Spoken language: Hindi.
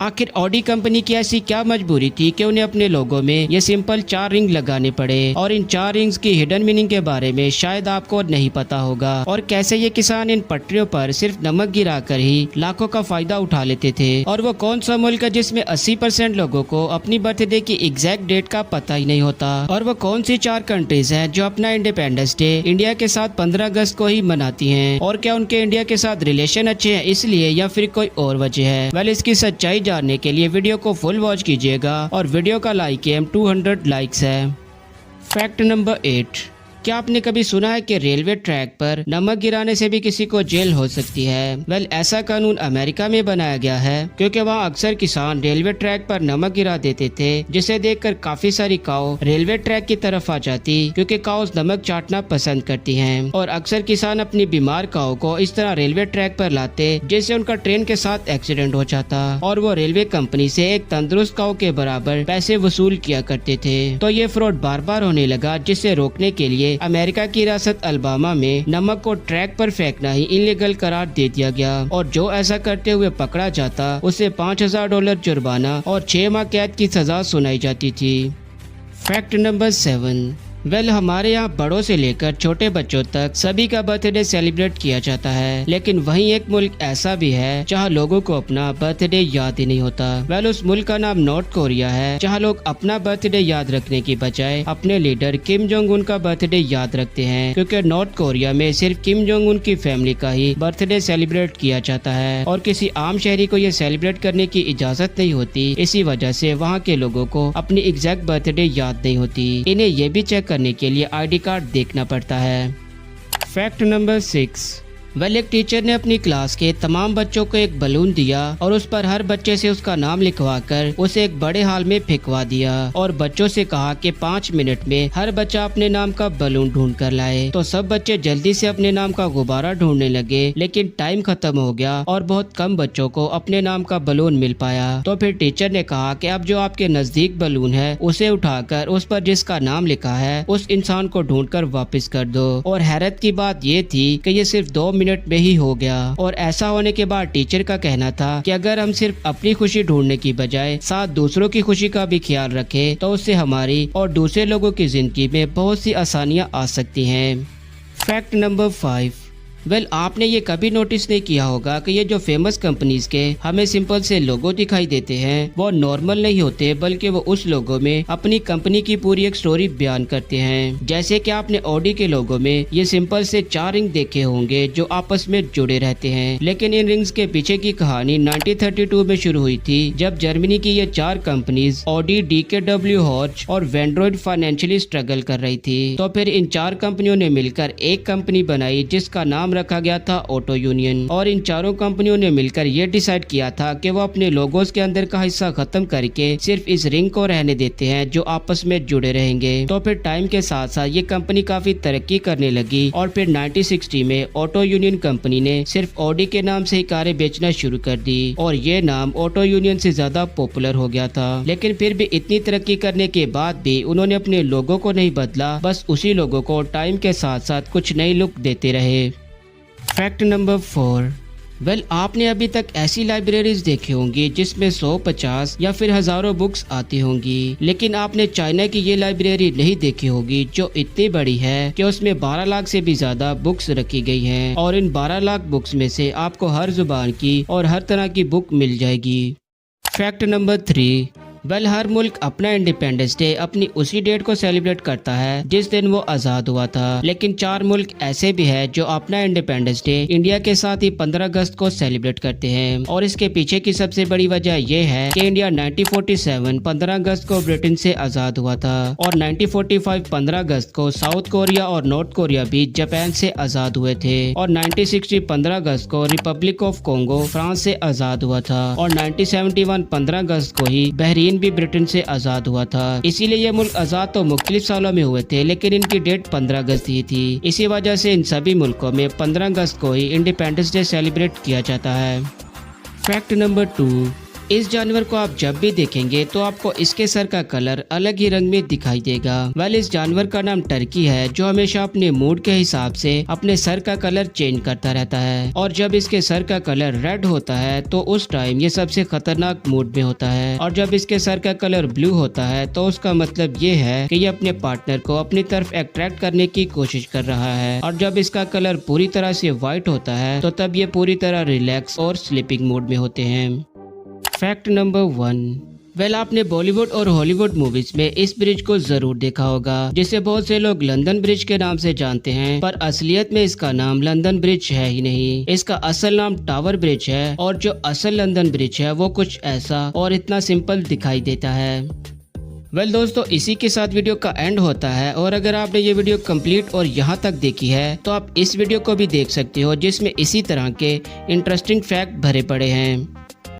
आखिर ऑडी कंपनी की ऐसी क्या मजबूरी थी कि उन्हें अपने लोगो में ये सिंपल 4 रिंग लगाने पड़े, और इन 4 रिंग्स की हिडन मीनिंग के बारे में शायद आपको नहीं पता होगा, और कैसे ये किसान इन पटरियों पर सिर्फ नमक गिराकर ही लाखों का फायदा उठा लेते थे। और वो कौन सा मुल्क है जिसमें 80% लोगों को अपनी बर्थडे की एग्जैक्ट डेट का पता ही नहीं होता, और वो कौन सी 4 कंट्रीज हैं जो अपना इंडिपेंडेंस डे इंडिया के साथ 15 अगस्त को ही मनाती हैं, और क्या उनके इंडिया के साथ रिलेशन अच्छे हैं इसलिए या फिर कोई और वजह है। वेल, इसकी सच्चाई जानने के लिए वीडियो को फुल वॉच कीजिएगा, और वीडियो का लाइक एम 200 लाइक्स है। फैक्ट नंबर 8, क्या आपने कभी सुना है कि रेलवे ट्रैक पर नमक गिराने से भी किसी को जेल हो सकती है? वेल, ऐसा कानून अमेरिका में बनाया गया है क्योंकि वहाँ अक्सर किसान रेलवे ट्रैक पर नमक गिरा देते थे, जिसे देखकर काफी सारी काऊ रेलवे ट्रैक की तरफ आ जाती, क्योंकि काउस नमक चाटना पसंद करती हैं, और अक्सर किसान अपनी बीमार काऊ को इस तरह रेलवे ट्रैक पर लाते जिससे उनका ट्रेन के साथ एक्सीडेंट हो जाता, और वो रेलवे कंपनी से एक तंदुरुस्त काऊ के बराबर पैसे वसूल किया करते थे। तो ये फ्रॉड बार बार होने लगा, जिसे रोकने के लिए अमेरिका की रियासत अल्बामा में नमक को ट्रैक पर फेंकना ही इलीगल करार दे दिया गया, और जो ऐसा करते हुए पकड़ा जाता उसे $5000 जुर्माना और 6 माह कैद की सजा सुनाई जाती थी। फैक्ट नंबर 7, वेल, हमारे यहाँ बड़ों से लेकर छोटे बच्चों तक सभी का बर्थडे सेलिब्रेट किया जाता है, लेकिन वहीं एक मुल्क ऐसा भी है जहाँ लोगों को अपना बर्थडे याद ही नहीं होता। वेल, उस मुल्क का नाम नॉर्थ कोरिया है, जहाँ लोग अपना बर्थडे याद रखने की बजाय अपने लीडर किम जोंग उन का बर्थडे याद रखते हैं, क्योंकि नॉर्थ कोरिया में सिर्फ किम जोंग उन की फैमिली का ही बर्थडे सेलिब्रेट किया जाता है, और किसी आम शहरी को ये सेलिब्रेट करने की इजाजत नहीं होती। इसी वजह से वहाँ के लोगों को अपनी एग्जैक्ट बर्थडे याद नहीं होती। इन्हें ये भी चेक करने के लिए आईडी कार्ड देखना पड़ता है। फैक्ट नंबर 6, वेल, एक टीचर ने अपनी क्लास के तमाम बच्चों को एक बलून दिया और उस पर हर बच्चे से उसका नाम लिखवाकर उसे एक बड़े हाल में फेंकवा दिया, और बच्चों से कहा कि 5 मिनट में हर बच्चा अपने नाम का बलून ढूंढ कर लाए। तो सब बच्चे जल्दी से अपने नाम का गुब्बारा ढूंढने लगे, लेकिन टाइम खत्म हो गया और बहुत कम बच्चों को अपने नाम का बलून मिल पाया। तो फिर टीचर ने कहा कि अब जो आपके नजदीक बलून है उसे उठाकर उस पर जिसका नाम लिखा है उस इंसान को ढूंढकर वापस कर दो। और हैरत की बात ये थी कि ये सिर्फ 2 मिनट में ही हो गया, और ऐसा होने के बाद टीचर का कहना था कि अगर हम सिर्फ अपनी खुशी ढूंढने की बजाय साथ दूसरों की खुशी का भी ख्याल रखें तो उससे हमारी और दूसरे लोगों की जिंदगी में बहुत सी आसानियां आ सकती हैं। फैक्ट नंबर 5, वेल, आपने ये कभी नोटिस नहीं किया होगा कि ये जो फेमस कंपनीज के हमें सिंपल से लोगो दिखाई देते हैं वो नॉर्मल नहीं होते, बल्कि वो उस लोगो में अपनी कंपनी की पूरी एक स्टोरी बयान करते हैं। जैसे कि आपने ऑडी के लोगो में ये सिंपल से 4 रिंग देखे होंगे जो आपस में जुड़े रहते हैं, लेकिन इन रिंग्स के पीछे की कहानी 1932 में शुरू हुई थी, जब जर्मनी की ये 4 कंपनीज ऑडी, DKW, हॉर्च और वेंड्रॉइड फाइनेंशियली स्ट्रगल कर रही थी। तो फिर इन 4 कंपनियों ने मिलकर एक कंपनी बनाई जिसका नाम रखा गया था ऑटो यूनियन, और इन चारों कंपनियों ने मिलकर ये डिसाइड किया था कि वो अपने लोगोस के अंदर का हिस्सा खत्म करके सिर्फ इस रिंग को रहने देते हैं जो आपस में जुड़े रहेंगे। तो फिर टाइम के साथ साथ ये कंपनी काफी तरक्की करने लगी, और फिर 1960 में ऑटो यूनियन कंपनी ने सिर्फ ऑडी के नाम से ही कारें बेचना शुरू कर दी, और ये नाम ऑटो यूनियन से ज्यादा पॉपुलर हो गया था। लेकिन फिर भी इतनी तरक्की करने के बाद भी उन्होंने अपने लोगों को नहीं बदला, बस उसी लोगों को टाइम के साथ साथ कुछ नई लुक देते रहे। फैक्ट नंबर 4, वेल, आपने अभी तक ऐसी लाइब्रेरीज देखी होंगी जिसमें 100, 50 या फिर हजारों बुक्स आती होंगी, लेकिन आपने चाइना की ये लाइब्रेरी नहीं देखी होगी जो इतनी बड़ी है कि उसमें 12 लाख से भी ज्यादा बुक्स रखी गई हैं, और इन 12 लाख बुक्स में से आपको हर जुबान की और हर तरह की बुक मिल जाएगी। फैक्ट नंबर 3, वेल, हर मुल्क अपना इंडिपेंडेंस डे अपनी उसी डेट को सेलिब्रेट करता है जिस दिन वो आजाद हुआ था, लेकिन 4 मुल्क ऐसे भी हैं जो अपना इंडिपेंडेंस डे इंडिया के साथ ही 15 अगस्त को सेलिब्रेट करते हैं, और इसके पीछे की सबसे बड़ी वजह ये है कि इंडिया 1947 15 अगस्त को ब्रिटेन से आजाद हुआ था, और 1945 15 अगस्त को साउथ कोरिया और नॉर्थ कोरिया भी जापान से आजाद हुए थे, और 1960 15 अगस्त को रिपब्लिक ऑफ कोंगो फ्रांस से आजाद हुआ था, और 1971 15 अगस्त को ही बहरीन भी ब्रिटेन से आजाद हुआ था। इसीलिए ये मुल्क आजाद तो मुख्तलिफ सालों में हुए थे, लेकिन इनकी डेट 15 अगस्त ही थी। इसी वजह से इन सभी मुल्कों में 15 अगस्त को ही इंडिपेंडेंस डे सेलिब्रेट किया जाता है। फैक्ट नंबर 2, इस जानवर को आप जब भी देखेंगे तो आपको इसके सर का कलर अलग ही रंग में दिखाई देगा। इस जानवर का नाम टर्की है, जो हमेशा अपने मूड के हिसाब से अपने सर का कलर चेंज करता रहता है। और जब इसके सर का कलर रेड होता है तो उस टाइम ये सबसे खतरनाक मूड में होता है। और जब इसके सर का कलर ब्लू होता है तो उसका मतलब ये है कि ये अपने पार्टनर को अपनी तरफ अट्रैक्ट करने की कोशिश कर रहा है। और जब इसका कलर पूरी तरह से व्हाइट होता है तो तब ये पूरी तरह रिलैक्स और स्लीपिंग मूड में होते हैं। Fact number 1। आपने बॉलीवुड और हॉलीवुड मूवीज में इस ब्रिज को जरूर देखा होगा, जिसे बहुत से लोग लंदन ब्रिज के नाम से जानते हैं, पर असलियत में इसका नाम लंदन ब्रिज है ही नहीं। इसका असल नाम टावर ब्रिज है और जो असल लंदन ब्रिज है वो कुछ ऐसा और इतना सिंपल दिखाई देता है। दोस्तों, इसी के साथ वीडियो का एंड होता है। और अगर आपने ये वीडियो कंप्लीट और यहाँ तक देखी है तो आप इस वीडियो को भी देख सकते हो, जिसमें इसी तरह के इंटरेस्टिंग फैक्ट भरे पड़े हैं।